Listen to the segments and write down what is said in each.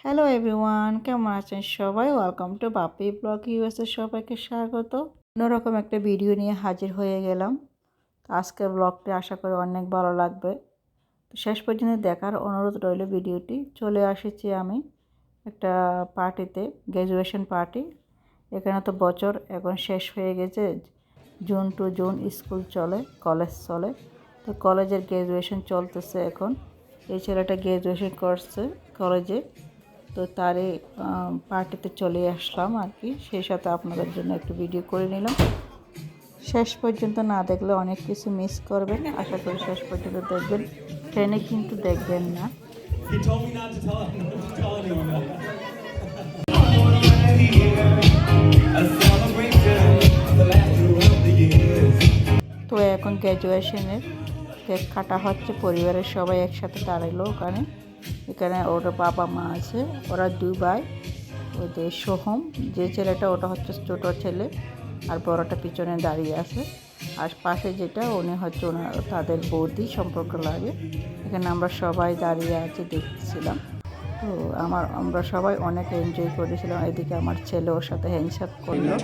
Hello everyone, কেমন আছেন সবাই? Welcome to Bapi blog USA. সবাইকে স্বাগত। অন্যরকম একটা ভিডিও নিয়ে হাজির হয়ে গেলাম। আজকের ব্লগটি আশা করি অনেক ভালো লাগবে। তো শেষ পর্যন্ত দেখার অনুরোধ রইল। ভিডিওটি চলে আসেছি আমি একটা পার্টিতে, গ্র্যাজুয়েশন পার্টি। এখানে তো বছর এখন শেষ হয়ে গেছে, জুন টু জুন স্কুল চলে, কলেজ চলে। তো কলেজের গ্র্যাজুয়েশন চলতেছে এখন। এই ছেলেটা গ্র্যাজুয়েশন করছে কলেজে, তো তারই পার্টিতে চলে আসলাম আর কি। সেই সাথে আপনাদের জন্য একটু ভিডিও করে নিলাম। শেষ পর্যন্ত না দেখলে অনেক কিছু মিস করবেন। আশা করি শেষ পর্যন্ত দেখবেন, ট্রেনে কিন্তু দেখবেন না। তো এখন গ্র্যাজুয়েশনের কেক কাটা হচ্ছে, পরিবারের সবাই একসাথে দাঁড়াইলো ওখানে। এখানে ওর বাবা মা আছে, ওরা দুই ভাই। ওই যে সোহম, যে ছেলেটা, ওটা হচ্ছে ছোটো ছেলে, আর বড়টা পিছনে দাঁড়িয়ে আছে। আর পাশে যেটা, উনি হচ্ছে তাদের বৌদি সম্পর্ক লাগে। এখানে আমরা সবাই দাঁড়িয়ে আছি, দেখছিলাম। তো আমরা সবাই অনেক এনজয় করেছিলাম। এদিকে আমার ছেলে ওর সাথে হ্যান্ডশেক করলো।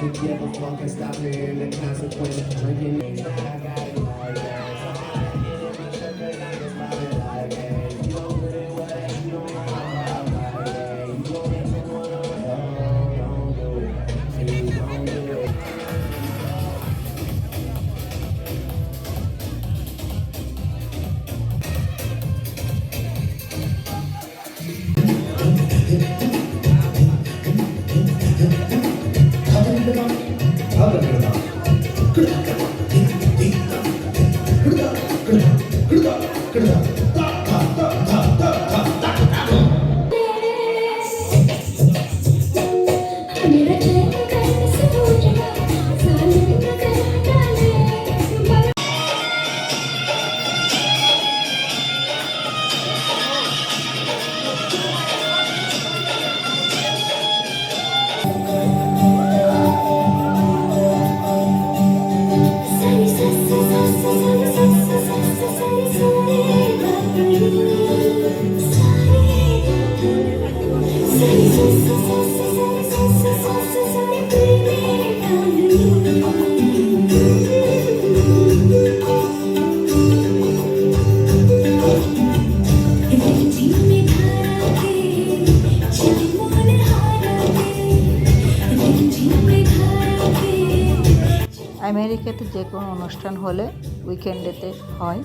আমেরিকাতে যে কোনো অনুষ্ঠান হলে উইকেন্ডেতে হয়।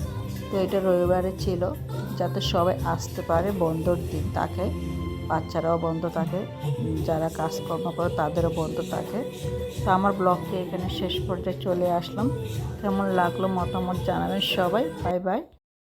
তো এটা রবিবারে ছিল, যাতে সবাই আসতে পারে। বন্ধর দিন থাকে, বাচ্চারাও বন্ধ থাকে, যারা কাজকর্ম করে তাদেরও বন্ধ থাকে। তো আমার ব্লগটি এখানে শেষ পর্যায়ে চলে আসলাম। কেমন লাগলো মতামত জানাবেন সবাই। Bye bye.